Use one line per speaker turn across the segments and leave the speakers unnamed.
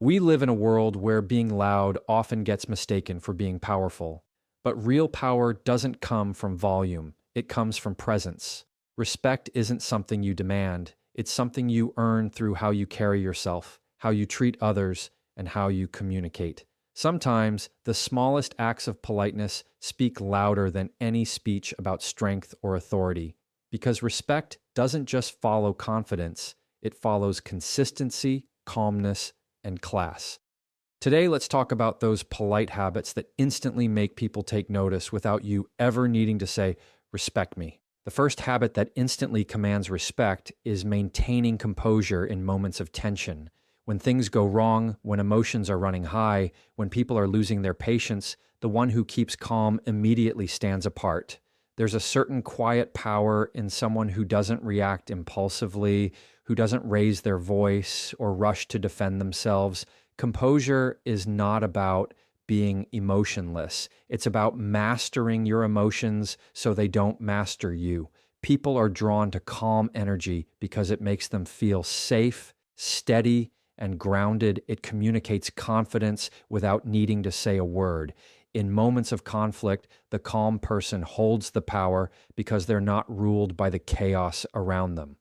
We live in a world where being loud often gets mistaken for being powerful. But real power doesn't come from volume, it comes from presence. Respect isn't something you demand, it's something you earn through how you carry yourself, how you treat others, and how you communicate. Sometimes the smallest acts of politeness speak louder than any speech about strength or authority, because respect doesn't just follow confidence, it follows consistency, calmness, and class. Today, let's talk about those polite habits that instantly make people take notice without you ever needing to say, respect me. The first habit that instantly commands respect is maintaining composure in moments of tension. When things go wrong, when emotions are running high, when people are losing their patience, the one who keeps calm immediately stands apart. There's a certain quiet power in someone who doesn't react impulsively, who doesn't raise their voice or rush to defend themselves. Composure is not about being emotionless. It's about mastering your emotions so they don't master you. People are drawn to calm energy because it makes them feel safe, steady, and grounded. It communicates confidence without needing to say a word. In moments of conflict, the calm person holds the power because they're not ruled by the chaos around them.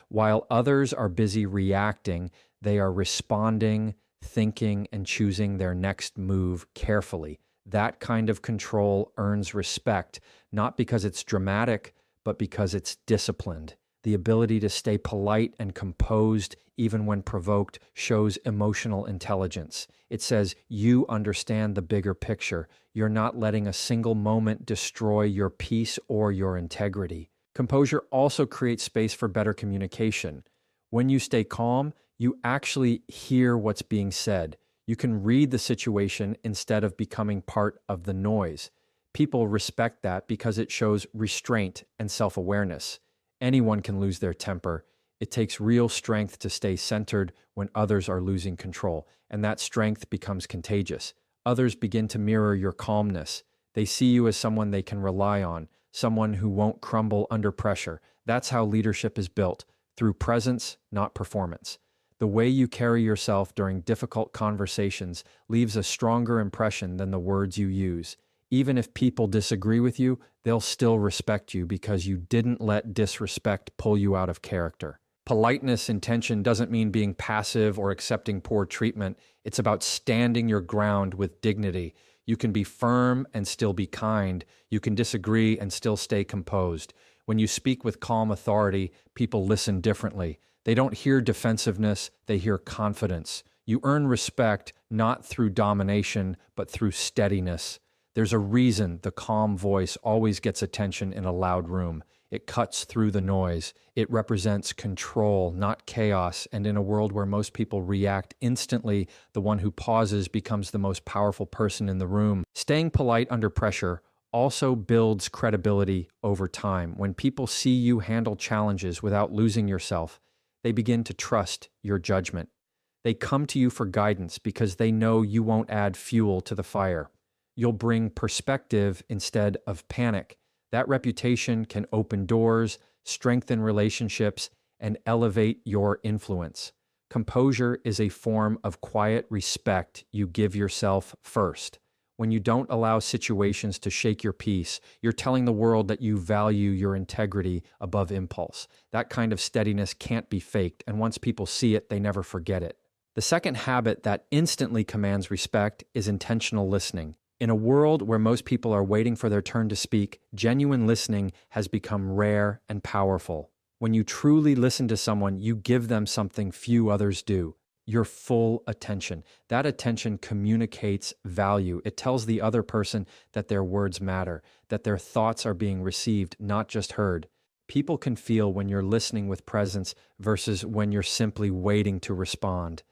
While others are busy reacting, they are responding, thinking, and choosing their next move carefully. That kind of control earns respect, not because it's dramatic, but because it's disciplined. The ability to stay polite and composed, even when provoked, shows emotional intelligence. It says you understand the bigger picture. You're not letting a single moment destroy your peace or your integrity. Composure also creates space for better communication. When you stay calm, you actually hear what's being said. You can read the situation instead of becoming part of the noise. People respect that because it shows restraint and self-awareness. Anyone can lose their temper. It takes real strength to stay centered when others are losing control, and that strength becomes contagious. Others begin to mirror your calmness. They see you as someone they can rely on, someone who won't crumble under pressure. That's how leadership is built, through presence, not performance. The way you carry yourself during difficult conversations leaves a stronger impression than the words you use. Even if people disagree with you, they'll still respect you because you didn't let disrespect pull you out of character. Politeness in tension doesn't mean being passive or accepting poor treatment. It's about standing your ground with dignity. You can be firm and still be kind. You can disagree and still stay composed. When you speak with calm authority, people listen differently. They don't hear defensiveness, they hear confidence. You earn respect not through domination, but through steadiness. There's a reason the calm voice always gets attention in a loud room. It cuts through the noise. It represents control, not chaos. And in a world where most people react instantly, the one who pauses becomes the most powerful person in the room. Staying polite under pressure also builds credibility over time. When people see you handle challenges without losing yourself, they begin to trust your judgment. They come to you for guidance because they know you won't add fuel to the fire. You'll bring perspective instead of panic. That reputation can open doors, strengthen relationships, and elevate your influence. Composure is a form of quiet respect you give yourself first. When you don't allow situations to shake your peace, you're telling the world that you value your integrity above impulse. That kind of steadiness can't be faked, and once people see it, they never forget it. The second habit that instantly commands respect is intentional listening. In a world where most people are waiting for their turn to speak, genuine listening has become rare and powerful. When you truly listen to someone, you give them something few others do: your full attention. That attention communicates value. It tells the other person that their words matter, that their thoughts are being received, not just heard. People can feel when you're listening with presence versus when you're simply waiting to respond.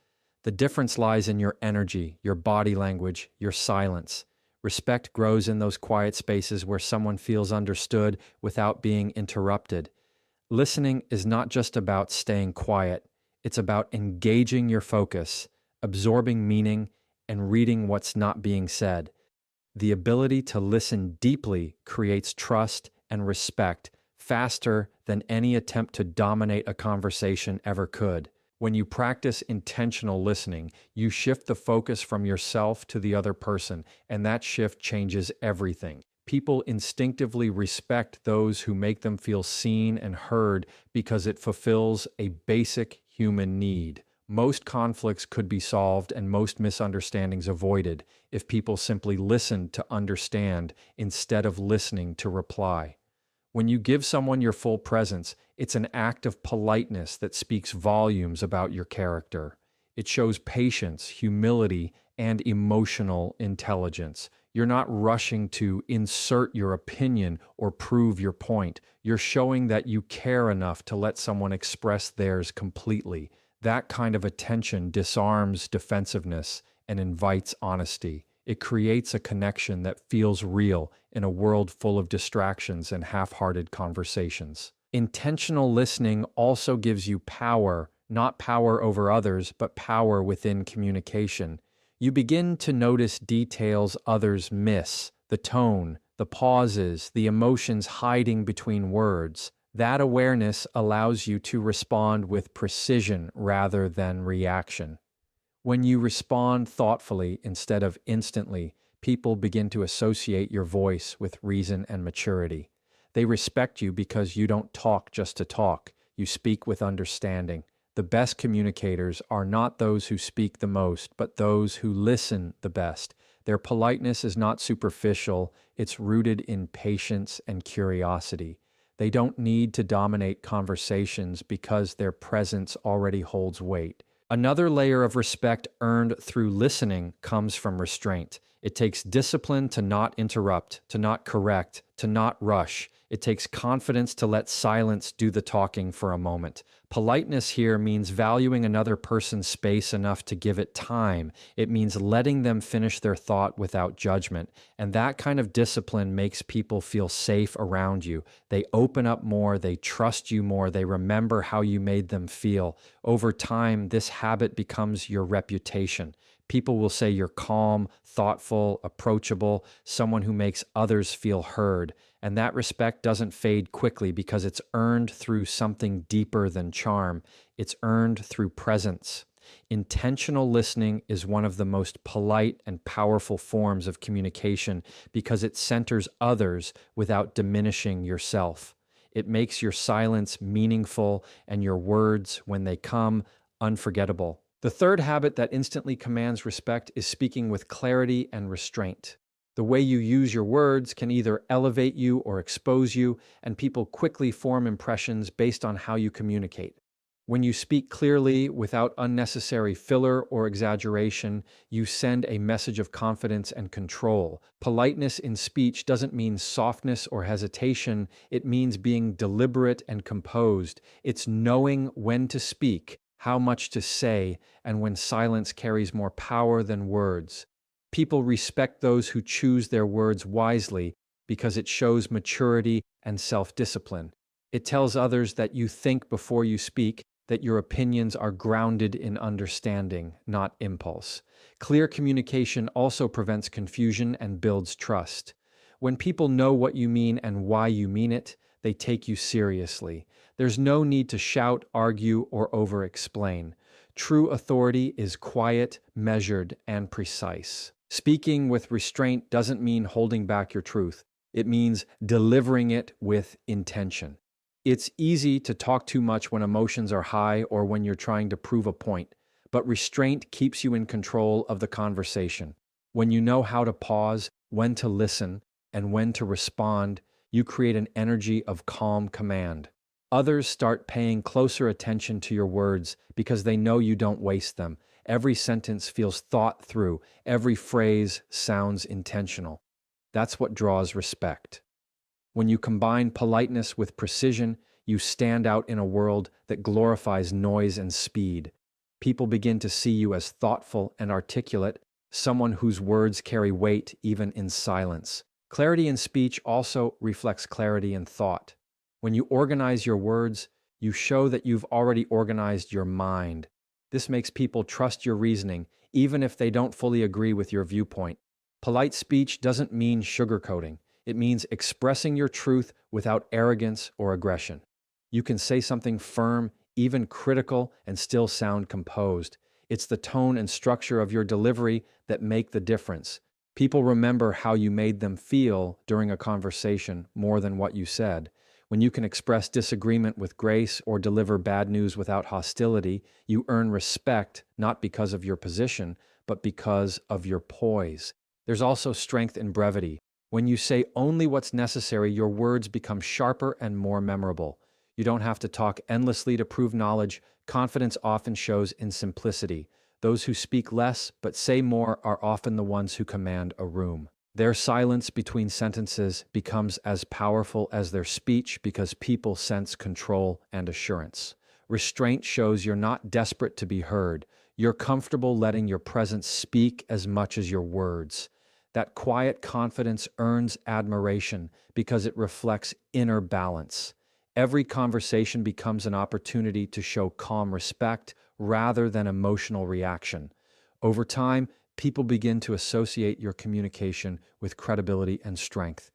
The difference lies in your energy, your body language, your silence. Respect grows in those quiet spaces where someone feels understood without being interrupted. Listening is not just about staying quiet. It's about engaging your focus, absorbing meaning, and reading what's not being said. The ability to listen deeply creates trust and respect faster than any attempt to dominate a conversation ever could. When you practice intentional listening, you shift the focus from yourself to the other person, and that shift changes everything. People instinctively respect those who make them feel seen and heard because it fulfills a basic human need. Most conflicts could be solved and most misunderstandings avoided if people simply listened to understand instead of listening to reply. When you give someone your full presence, it's an act of politeness that speaks volumes about your character. It shows patience, humility, and emotional intelligence. You're not rushing to insert your opinion or prove your point. You're showing that you care enough to let someone express theirs completely. That kind of attention disarms defensiveness and invites honesty. It creates a connection that feels real in a world full of distractions and half-hearted conversations. Intentional listening also gives you power, not power over others, but power within communication. You begin to notice details others miss, the tone, the pauses, the emotions hiding between words. That awareness allows you to respond with precision rather than reaction. When you respond thoughtfully instead of instantly, people begin to associate your voice with reason and maturity. They respect you because you don't talk just to talk, you speak with understanding. The best communicators are not those who speak the most, but those who listen the best. Their politeness is not superficial, it's rooted in patience and curiosity. They don't need to dominate conversations because their presence already holds weight. Another layer of respect earned through listening comes from restraint. It takes discipline to not interrupt, to not correct, to not rush. It takes confidence to let silence do the talking for a moment. Politeness here means valuing another person's space enough to give it time. It means letting them finish their thought without judgment. And that kind of discipline makes people feel safe around you. They open up more, they trust you more, they remember how you made them feel. Over time, this habit becomes your reputation. People will say you're calm, thoughtful, approachable, someone who makes others feel heard. And that respect doesn't fade quickly because it's earned through something deeper than charm. It's earned through presence. Intentional listening is one of the most polite and powerful forms of communication because it centers others without diminishing yourself. It makes your silence meaningful and your words, when they come, unforgettable. The third habit that instantly commands respect is speaking with clarity and restraint. The way you use your words can either elevate you or expose you, and people quickly form impressions based on how you communicate. When you speak clearly without unnecessary filler or exaggeration, you send a message of confidence and control. Politeness in speech doesn't mean softness or hesitation, it means being deliberate and composed. It's knowing when to speak, how much to say, and when silence carries more power than words. People respect those who choose their words wisely because it shows maturity and self-discipline. It tells others that you think before you speak, that your opinions are grounded in understanding, not impulse. Clear communication also prevents confusion and builds trust. When people know what you mean and why you mean it, they take you seriously. There's no need to shout, argue, or over-explain. True authority is quiet, measured, and precise. Speaking with restraint doesn't mean holding back your truth. It means delivering it with intention. It's easy to talk too much when emotions are high or when you're trying to prove a point, but restraint keeps you in control of the conversation. When you know how to pause, when to listen, and when to respond, you create an energy of calm command. Others start paying closer attention to your words because they know you don't waste them. Every sentence feels thought through. Every phrase sounds intentional. That's what draws respect. When you combine politeness with precision, you stand out in a world that glorifies noise and speed. People begin to see you as thoughtful and articulate, someone whose words carry weight even in silence. Clarity in speech also reflects clarity in thought. When you organize your words, you show that you've already organized your mind. This makes people trust your reasoning, even if they don't fully agree with your viewpoint. Polite speech doesn't mean sugarcoating. It means expressing your truth without arrogance or aggression. You can say something firm even critical, and still sound composed. It's the tone and structure of your delivery that make the difference. People remember how you made them feel during a conversation more than what you said. When you can express disagreement with grace or deliver bad news without hostility, you earn respect not because of your position, but because of your poise. There's also strength in brevity. When you say only what's necessary, your words become sharper and more memorable. You don't have to talk endlessly to prove knowledge. Confidence often shows in simplicity. Those who speak less but say more are often the ones who command a room. Their silence between sentences becomes as powerful as their speech because people sense control and assurance. Restraint shows you're not desperate to be heard. You're comfortable letting your presence speak as much as your words. That quiet confidence earns admiration because it reflects inner balance. Every conversation becomes an opportunity to show calm respect rather than emotional reaction. Over time, people begin to associate your communication with credibility and strength.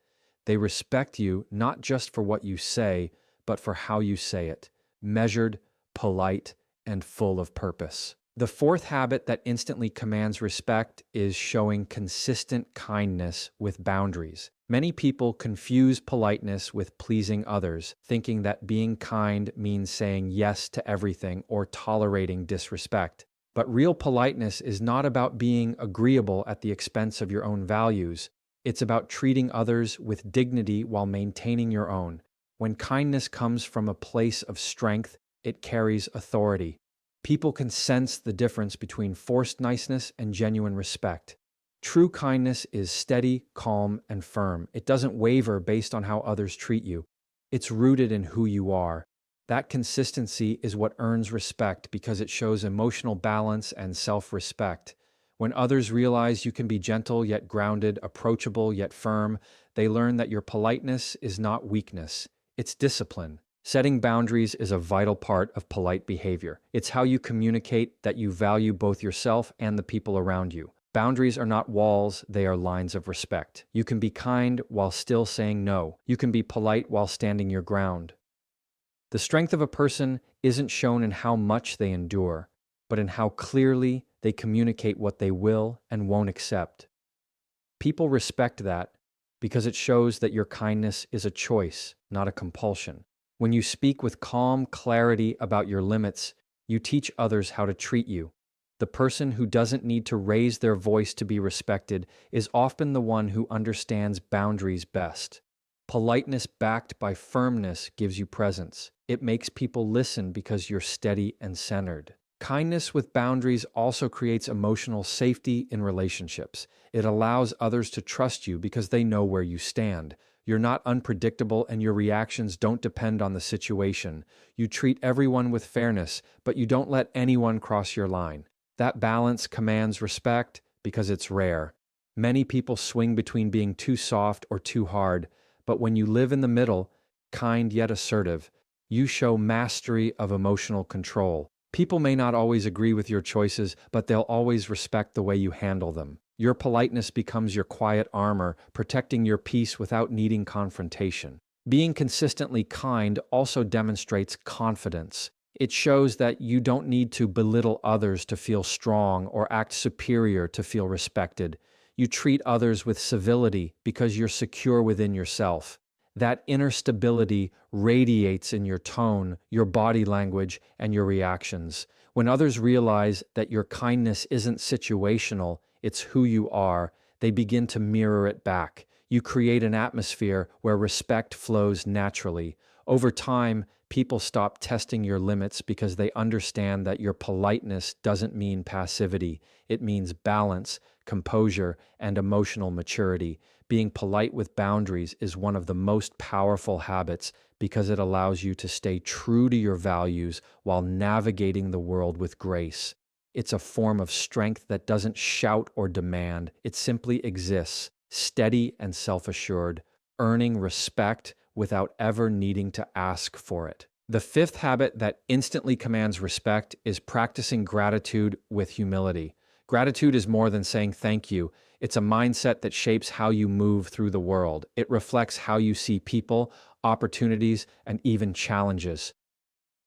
They respect you not just for what you say, but for how you say it, measured, polite, and full of purpose. The fourth habit that instantly commands respect is showing consistent kindness with boundaries. Many people confuse politeness with pleasing others, thinking that being kind means saying yes to everything or tolerating disrespect. But real politeness is not about being agreeable at the expense of your own values. It's about treating others with dignity while maintaining your own. When kindness comes from a place of strength, it carries authority. People can sense the difference between forced niceness and genuine respect. True kindness is steady, calm, and firm. It doesn't waver based on how others treat you. It's rooted in who you are. That consistency is what earns respect because it shows emotional balance and self-respect. When others realize you can be gentle yet grounded, approachable yet firm, they learn that your politeness is not weakness, it's discipline. Setting boundaries is a vital part of polite behavior. It's how you communicate that you value both yourself and the people around you. Boundaries are not walls, they are lines of respect. You can be kind while still saying no. You can be polite while standing your ground. The strength of a person isn't shown in how much they endure, but in how clearly they communicate what they will and won't accept. People respect that because it shows that your kindness is a choice, not a compulsion. When you speak with calm clarity about your limits, you teach others how to treat you. The person who doesn't need to raise their voice to be respected is often the one who understands boundaries best. Politeness backed by firmness gives you presence. It makes people listen because you're steady and centered. Kindness with boundaries also creates emotional safety in relationships. It allows others to trust you because they know where you stand. You're not unpredictable and your reactions don't depend on the situation. You treat everyone with fairness, but you don't let anyone cross your line. That balance commands respect because it's rare. Many people swing between being too soft or too hard, but when you live in the middle, kind yet assertive, you show mastery of emotional control. People may not always agree with your choices, but they'll always respect the way you handle them. Your politeness becomes your quiet armor, protecting your peace without needing confrontation. Being consistently kind also demonstrates confidence. It shows that you don't need to belittle others to feel strong or act superior to feel respected. You treat others with civility because you're secure within yourself. That inner stability radiates in your tone, your body language, and your reactions. When others realize that your kindness isn't situational, it's who you are, they begin to mirror it back. You create an atmosphere where respect flows naturally. Over time, people stop testing your limits because they understand that your politeness doesn't mean passivity. It means balance, composure, and emotional maturity. Being polite with boundaries is one of the most powerful habits because it allows you to stay true to your values while navigating the world with grace. It's a form of strength that doesn't shout or demand. It simply exists, steady and self-assured, earning respect without ever needing to ask for it. The fifth habit that instantly commands respect is practicing gratitude with humility. Gratitude is more than saying thank you. It's a mindset that shapes how you move through the world. It reflects how you see people, opportunities, and even challenges.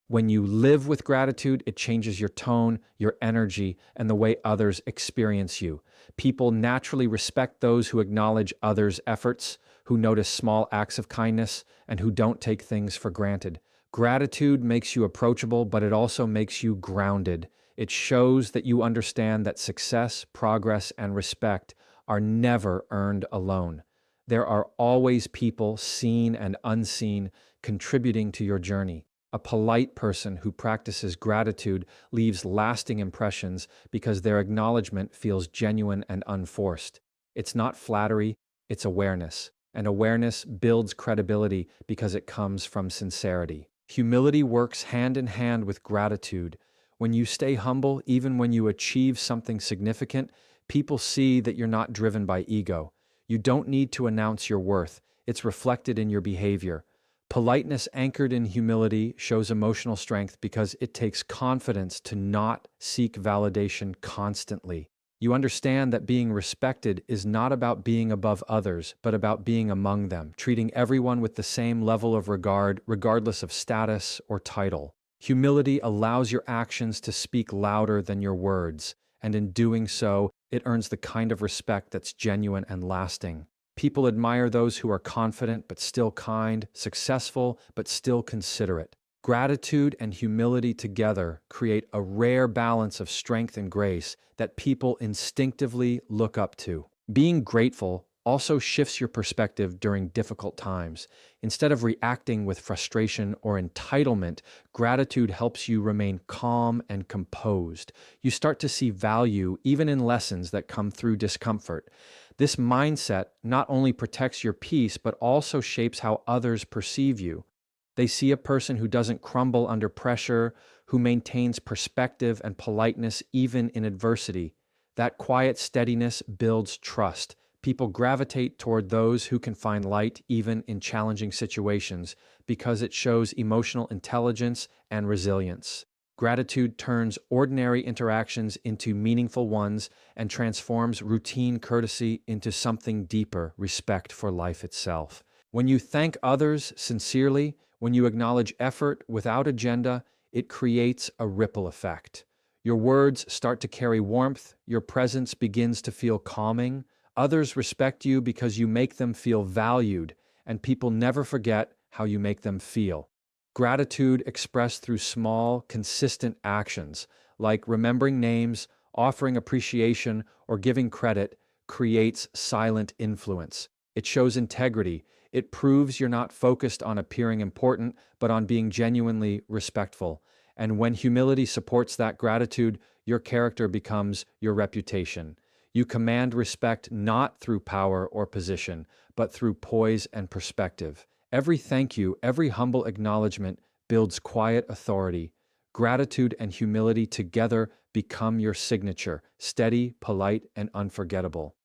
When you live with gratitude, it changes your tone, your energy, and the way others experience you. People naturally respect those who acknowledge others' efforts, who notice small acts of kindness, and who don't take things for granted. Gratitude makes you approachable, but it also makes you grounded. It shows that you understand that success, progress, and respect are never earned alone. There are always people, seen and unseen, contributing to your journey. A polite person who practices gratitude leaves lasting impressions because their acknowledgement feels genuine and unforced. It's not flattery, it's awareness. And awareness builds credibility because it comes from sincerity. Humility works hand in hand with gratitude. When you stay humble, even when you achieve something significant, people see that you're not driven by ego. You don't need to announce your worth, it's reflected in your behavior. Politeness anchored in humility shows emotional strength because it takes confidence to not seek validation constantly. You understand that being respected is not about being above others, but about being among them, treating everyone with the same level of regard, regardless of status or title. Humility allows your actions to speak louder than your words, and in doing so, it earns the kind of respect that's genuine and lasting. People admire those who are confident but still kind, successful but still considerate. Gratitude and humility together create a rare balance of strength and grace that people instinctively look up to. Being grateful also shifts your perspective during difficult times. Instead of reacting with frustration or entitlement, gratitude helps you remain calm and composed. You start to see value even in lessons that come through discomfort. This mindset not only protects your peace, but also shapes how others perceive you. They see a person who doesn't crumble under pressure, who maintains perspective and politeness even in adversity. That quiet steadiness builds trust. People gravitate toward those who can find light even in challenging situations because it shows emotional intelligence and resilience. Gratitude turns ordinary interactions into meaningful ones and transforms routine courtesy into something deeper, respect for life itself. When you thank others sincerely, when you acknowledge effort without agenda, it creates a ripple effect. Your words start to carry warmth, your presence begins to feel calming, others respect you because you make them feel valued, and people never forget how you make them feel. Gratitude expressed through small, consistent actions, like remembering names, offering appreciation, or giving credit, creates silent influence. It shows integrity. It proves you're not focused on appearing important, but on being genuinely respectful. And when humility supports that gratitude, your character becomes your reputation. You command respect not through power or position, but through poise and perspective. Every thank you, every humble acknowledgement builds quiet authority. Gratitude and humility together become your signature, steady, polite, and unforgettable.